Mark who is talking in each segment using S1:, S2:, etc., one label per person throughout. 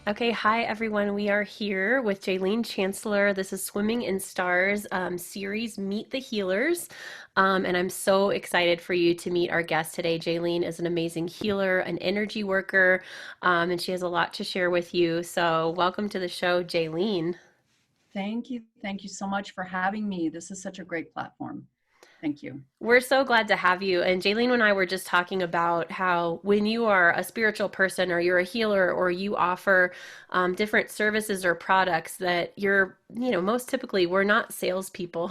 S1: Okay, hi everyone. We are here with Jayleaine Chancellor. This is Swimming in Stars series Meet the Healers. And I'm so excited for you to meet our guest today. Jayleaine is an amazing healer, an energy worker, and she has a lot to share with you. So, welcome to the show, Jayleaine.
S2: Thank you. Thank you so much for having me. This is such a great platform. Thank you.
S1: We're so glad to have you. And Jayleaine and I were just talking about how when you are a spiritual person or you're a healer or you offer different services or products that most typically we're not salespeople.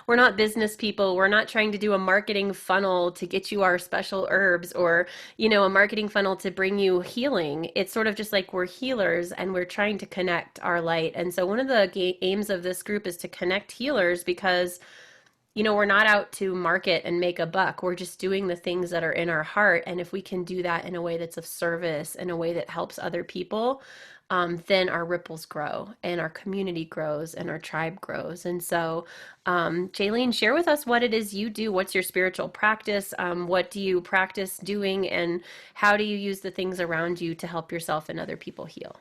S1: We're not business people. We're not trying to do a marketing funnel to get you our special herbs or, a marketing funnel to bring you healing. It's sort of just like we're healers and we're trying to connect our light. And so one of the aims of this group is to connect healers because we're not out to market and make a buck. We're just doing the things that are in our heart. And if we can do that in a way that's of service, in a way that helps other people, then our ripples grow and our community grows and our tribe grows. And so, Jayleaine, share with us what it is you do. What's your spiritual practice? What do you practice doing? And how do you use the things around you to help yourself and other people heal?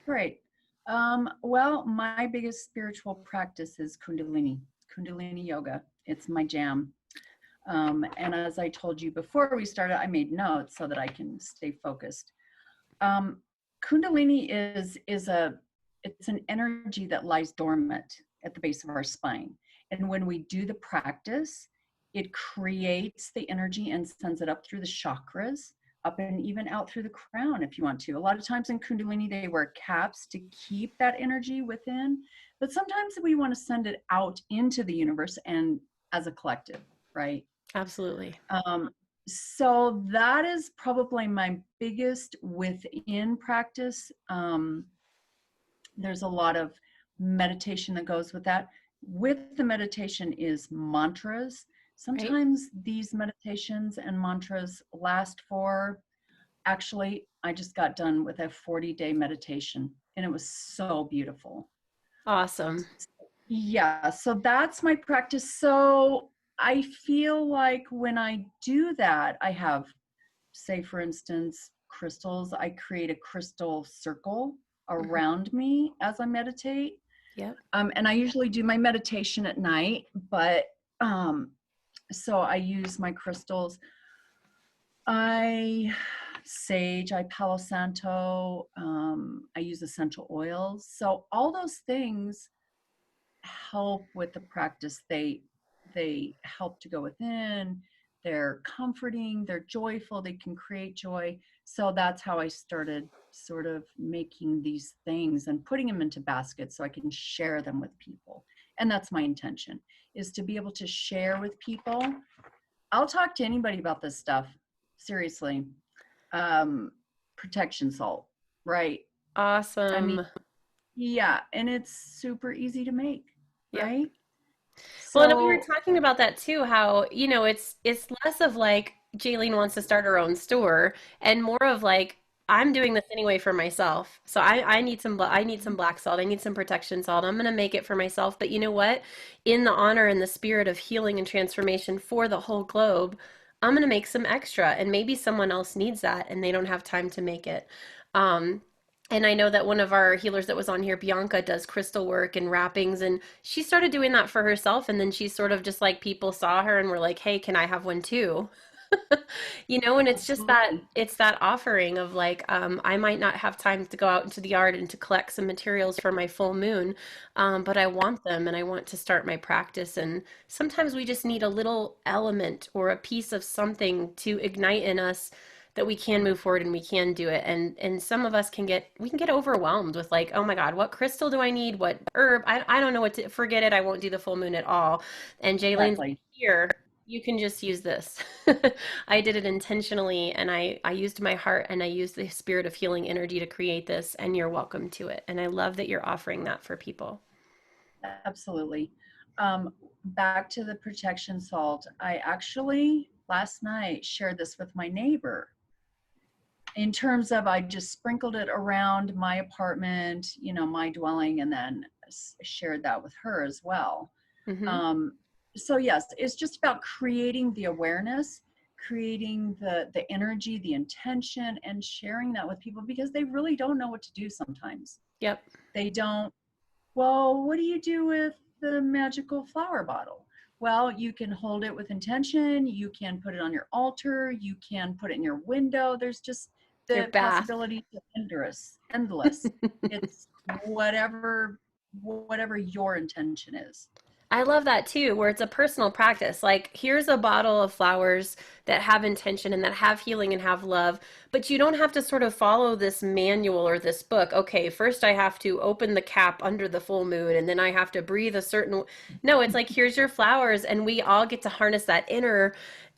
S2: Great. Well, my biggest spiritual practice is Kundalini yoga. It's my jam. And as I told you before we started, I made notes so that I can stay focused. Um, Kundalini it's an energy that lies dormant at the base of our spine. And when we do the practice, it creates the energy and sends it up through the chakras, up and even out through the crown if you want to. A lot of times in Kundalini, they wear caps to keep that energy within, but sometimes we want to send it out into the universe and as a collective, right?
S1: Absolutely.
S2: Um, so that is probably my biggest within practice. There's a lot of meditation that goes with that. With the meditation is mantras.
S1: Right?
S2: Sometimes these meditations and mantras last for, actually, I just got done with a 40-day meditation and it was so beautiful.
S1: Awesome.
S2: Yeah, so that's my practice. So I feel like when I do that, I have, say, for instance, crystals. I create a crystal circle
S1: Mhm.
S2: around me as I meditate.
S1: Yep.
S2: And I usually do my meditation at night, but um, so I use my crystals. I sage, I Palo Santo, I use essential oils. So all those things help with the practice. They help to go within. They're comforting, they're joyful, they can create joy. So that's how I started sort of making these things and putting them into baskets so I can share them with people. And that's my intention, is to be able to share with people. I'll talk to anybody about this stuff. Seriously. Um, Protection salt, right? I mean,
S1: Awesome.
S2: yeah, and it's super easy to make,
S1: Yep.
S2: right?
S1: Well, and we were
S2: So,
S1: talking about that too, how, it's less of like Jayleaine wants to start her own store and more of like I'm doing this anyway for myself. So I need I need some black salt. I need some protection salt. I'm gonna make it for myself. But you know what? In the honor and the spirit of healing and transformation for the whole globe, I'm gonna make some extra and maybe someone else needs that and they don't have time to make it. Um, and I know that one of our healers that was on here, Bianca, does crystal work and wrappings, and she started doing that for herself. And then she sort of just like people saw her and were like, "Hey, can I have one too?" And it's just that
S2: absolutely.
S1: it's that offering of like, I might not have time to go out into the yard and to collect some materials for my full moon, but I want them and I want to start my practice. And sometimes we just need a little element or a piece of something to ignite in us that we can move forward and we can do it. And some of us we can get overwhelmed with like, oh my God, what crystal do I need? What herb? I don't know what to forget it. I won't do the full moon at all. And Jayleen's
S2: Exactly.
S1: here. You can just use this. I did it intentionally and I used my heart and I used the spirit of healing energy to create this, and you're welcome to it. And I love that you're offering that for people.
S2: Absolutely. Back to the protection salt. I actually last night shared this with my neighbor in terms of I just sprinkled it around my apartment, my dwelling, and then shared that with her as well.
S1: Hmm.
S2: Um, so yes, it's just about creating the awareness, creating the energy, the intention, and sharing that with people, because they really don't know what to do sometimes.
S1: Yep.
S2: They don't. Well, what do you do with the magical flower bottle? Well, you can hold it with intention. You can put it on your altar. You can put it in your window. There's just
S1: Your
S2: the
S1: bath.
S2: possibilities are endless, endless. It's whatever your intention is.
S1: I love that too, where it's a personal practice. Like, here's a bottle of flowers that have intention and that have healing and have love, but you don't have to sort of follow this manual or this book. Okay, first I have to open the cap under the full moon and then I have to breathe a certain. No, it's like, here's your flowers, and we all get to harness that inner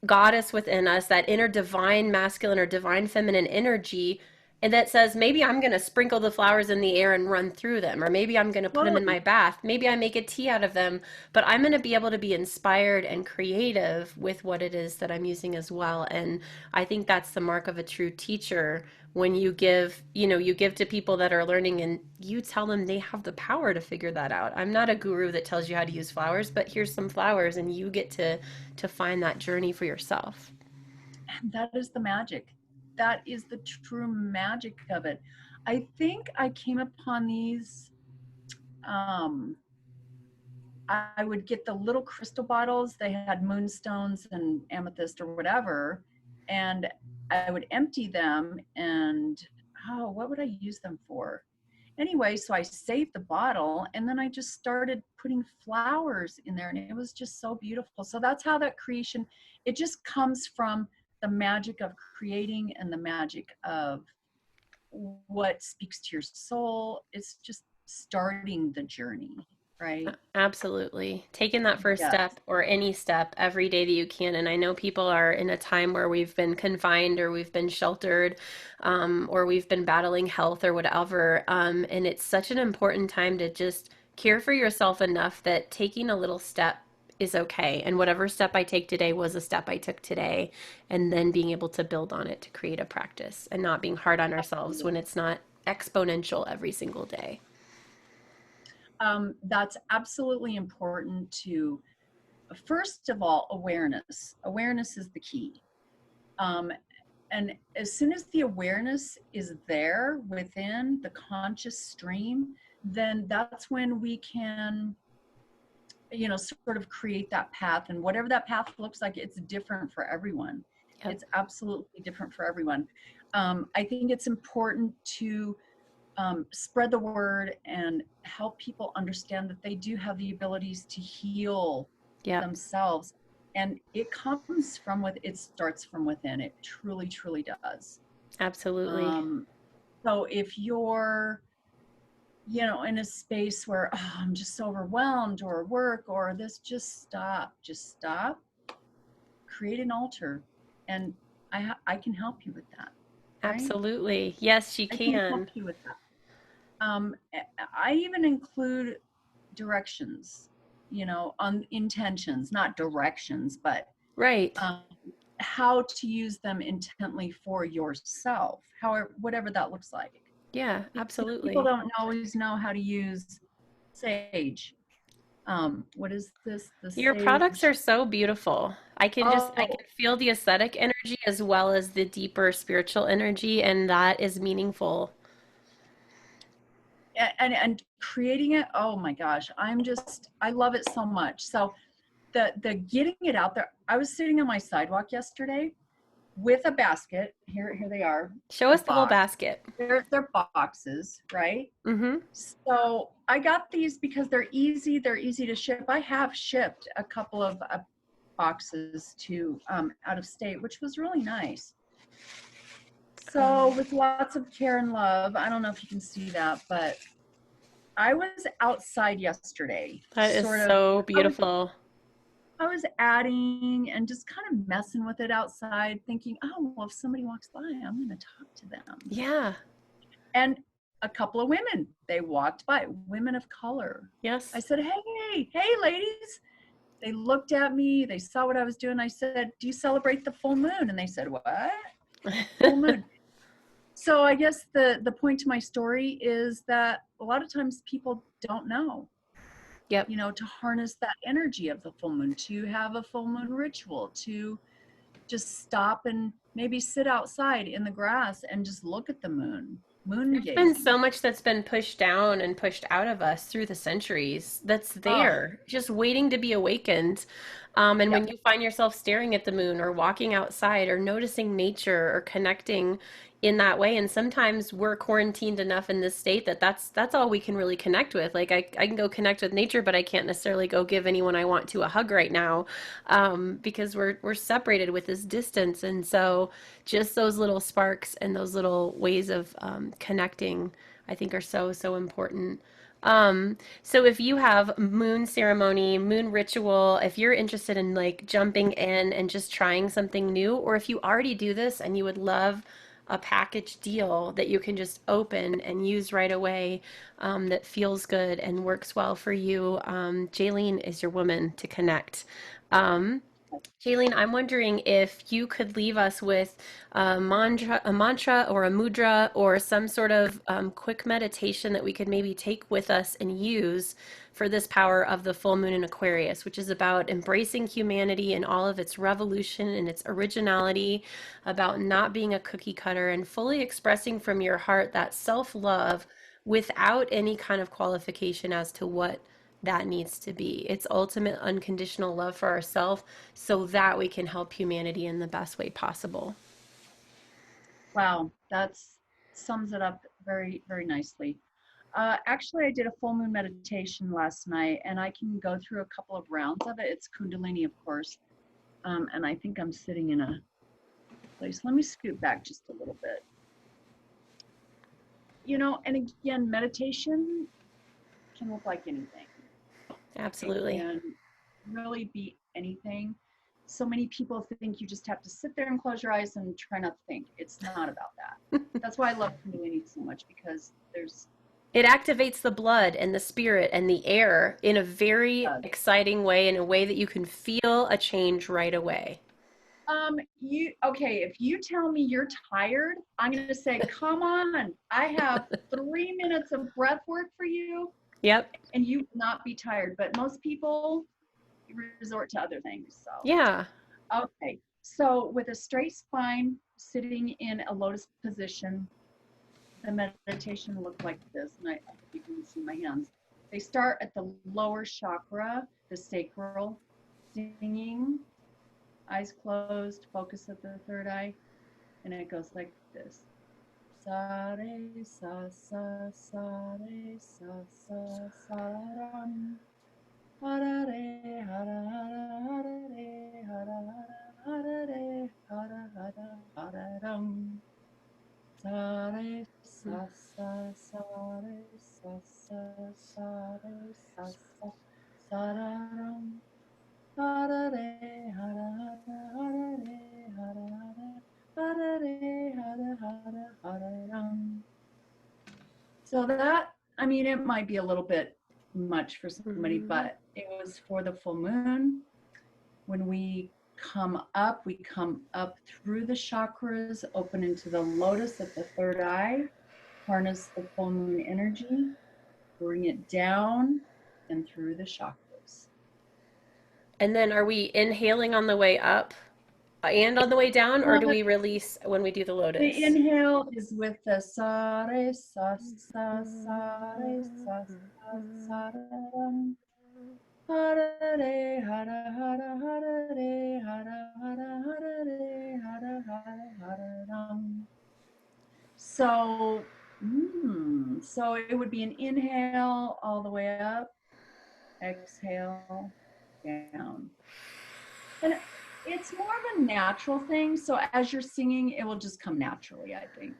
S1: goddess within us, that inner divine masculine or divine feminine energy, and that says, maybe I'm going to sprinkle the flowers in the air and run through them, or maybe I'm going to put them in my
S2: Totally.
S1: bath, maybe I make a tea out of them, but I'm going to be able to be inspired and creative with what it is that I'm using as well. And I think that's the mark of a true teacher, when you give, you give to people that are learning and you tell them they have the power to figure that out. I'm not a guru that tells you how to use flowers, but here's some flowers and you get to find that journey for yourself.
S2: And that is the magic. That is the true magic of it. I think I came upon these. Um, I would get the little crystal bottles. They had moonstones and amethyst or whatever, and I would empty them. And oh, what would I use them for? Anyway, so I saved the bottle, and then I just started putting flowers in there, and it was just so beautiful. So that's how that creation, it just comes from the magic of creating and the magic of what speaks to your soul. It's just starting the journey, right?
S1: Absolutely. Taking that first
S2: Yes.
S1: step, or any step, every day that you can. And I know people are in a time where we've been confined or we've been sheltered, or we've been battling health or whatever. And it's such an important time to just care for yourself enough that taking a little step is okay. And whatever step I take today was a step I took today. And then being able to build on it to create a practice, and not being hard on ourselves when it's not exponential every single day.
S2: That's absolutely important to, first of all, awareness. Awareness is the key. Um, and as soon as the awareness is there within the conscious stream, then that's when we can, sort of create that path. And whatever that path looks like, it's different for everyone.
S1: Yep.
S2: It's absolutely different for everyone. I think it's important to spread the word and help people understand that they do have the abilities to heal
S1: Yep.
S2: themselves. And it comes from it starts from within. It truly, truly does.
S1: Absolutely.
S2: Um, so if you're, in a space where, oh, I'm just so overwhelmed, or work, or this, just stop, create an altar. And I can help you with that, right?
S1: Absolutely. Yes, she
S2: I can help
S1: can.
S2: you with that. I even include directions, on intentions, not directions, but
S1: Right.
S2: um, how to use them intently for yourself, however, whatever that looks like.
S1: Yeah,
S2: People
S1: absolutely.
S2: don't always know how to use sage. What is this? The
S1: Your products are
S2: sage.
S1: so beautiful. I
S2: Oh,
S1: can feel the aesthetic energy as well as the deeper spiritual energy, and that is meaningful.
S2: and creating it. Oh my gosh, I love it so much. So the getting it out there. I was sitting on my sidewalk yesterday with a basket. Here they are,
S1: Show
S2: a
S1: us the little
S2: box.
S1: basket.
S2: They're boxes, right?
S1: Mm-hmm.
S2: So I got these because they're easy. They're easy to ship. I have shipped a couple of boxes to out of state, which was really nice. So with lots of care and love. I don't know if you can see that, but I was outside yesterday,
S1: That is
S2: sort of.
S1: so
S2: I was
S1: beautiful.
S2: I was adding and just kind of messing with it outside, thinking, oh, well, if somebody walks by, I'm going to talk to them.
S1: Yeah.
S2: And a couple of women, they walked by, women of color. I
S1: Yes.
S2: said, hey, ladies. They looked at me, they saw what I was doing. I said, do you celebrate the full moon? And they said, what? Full moon. So I guess the point to my story is that a lot of times people don't know,
S1: Yep.
S2: to harness that energy of the full moon, to have a full moon ritual, to just stop and maybe sit outside in the grass and just look at the moon
S1: There's been
S2: gazing.
S1: so much that's been pushed down and pushed out of us through the centuries that's
S2: Oh,
S1: there, just waiting to be awakened. And
S2: yep.
S1: when you find yourself staring at the moon or walking outside or noticing nature or connecting in that way, and sometimes we're quarantined enough in this state that that's all we can really connect with. Like I can go connect with nature, but I can't necessarily go give anyone I want to a hug right now, because we're separated with this distance. And so just those little sparks and those little ways of connecting, I think, are so, so important. So if you have moon ceremony, moon ritual, if you're interested in like jumping in and just trying something new, or if you already do this and you would love a package deal that you can just open and use right away, that feels good and works well for you, Jayleaine is your woman to connect. Um, Jayleaine, I'm wondering if you could leave us with a mantra or a mudra or some sort of quick meditation that we could maybe take with us and use for this power of the full moon in Aquarius, which is about embracing humanity and all of its revolution and its originality, about not being a cookie cutter and fully expressing from your heart that self-love without any kind of qualification as to what that needs to be. It's ultimate unconditional love for ourselves so that we can help humanity in the best way possible.
S2: Wow, that's sums it up very, very nicely. Actually, I did a full moon meditation last night, and I can go through a couple of rounds of it. It's Kundalini, of course, and I think I'm sitting in a place. Let me scoot back just a little bit. You know, and again, meditation can look like anything. It
S1: Absolutely.
S2: can really be anything. So many people think you just have to sit there and close your eyes and try not to think. It's not about that. That's why I love Kundalini so much, because there's
S1: It activates the blood and the spirit and the air in a very
S2: uh,
S1: exciting way, in a way that you can feel a change right away.
S2: you okay, if you tell me you're tired, I'm gonna say, come on, I have 3 minutes of breath work for you,
S1: Yep.
S2: and you will not be tired. But most people resort to other things. So
S1: Yeah.
S2: okay. So with a straight spine, sitting in a lotus position, the meditation will look like this, and I hope you can see my hands. They start at the lower chakra, the sacral, singing, eyes closed, focus at the third eye, and it goes like this. Sa re sa re sa ram. Hara re hara hara hara re hara hara hara re hara hara hara ram. Sa re sa re sa re sa ra ram. Hara re hara hara hara re hara hara hara re hara hara hara ram. So that, I mean, it might be a little bit much for somebody,
S1: Mhm.
S2: but it was for the full moon. When we come up through the chakras, open into the lotus at the third eye, harness the full moon energy, bring it down and through the chakras.
S1: And then are we inhaling on the way up and on the way down, or do
S2: Uh,
S1: we release when we do the
S2: the
S1: lotus?
S2: inhale is with the sa re sa sa re sa ram. Hara re hara hara hara re hara hara hara re hara hara hara ram. So, so it would be an inhale all the way up, exhale down. And it's more of a natural thing. So as you're singing, it will just come naturally, I think.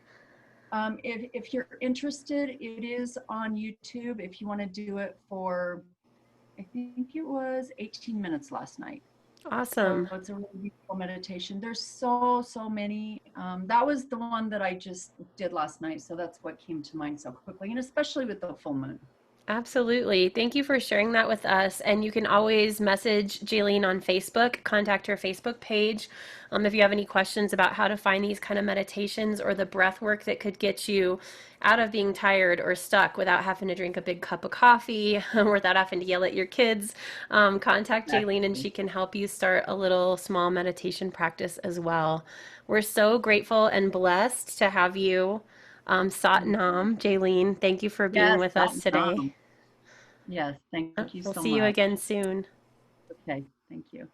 S2: If you're interested, it is on YouTube. If you want to do it for, I think it was 18 minutes last night. So
S1: Awesome.
S2: it's a really beautiful meditation. There's so many. That was the one that I just did last night. So that's what came to mind so quickly, and especially with the full moon.
S1: Absolutely. Thank you for sharing that with us. And you can always message Jayleaine on Facebook, contact her Facebook page. If you have any questions about how to find these kind of meditations or the breath work that could get you out of being tired or stuck without having to drink a big cup of coffee or without having to yell at your kids, contact Jayleaine and
S2: Exactly.
S1: she can help you start a little small meditation practice as well. We're so grateful and blessed to have you. Sat
S2: Mhm.
S1: Nam, Jayleaine, thank you for being
S2: Yes,
S1: with us today.
S2: Satnam. Yes, thank you
S1: We'll
S2: so
S1: see you
S2: much.
S1: again soon.
S2: Okay, thank you.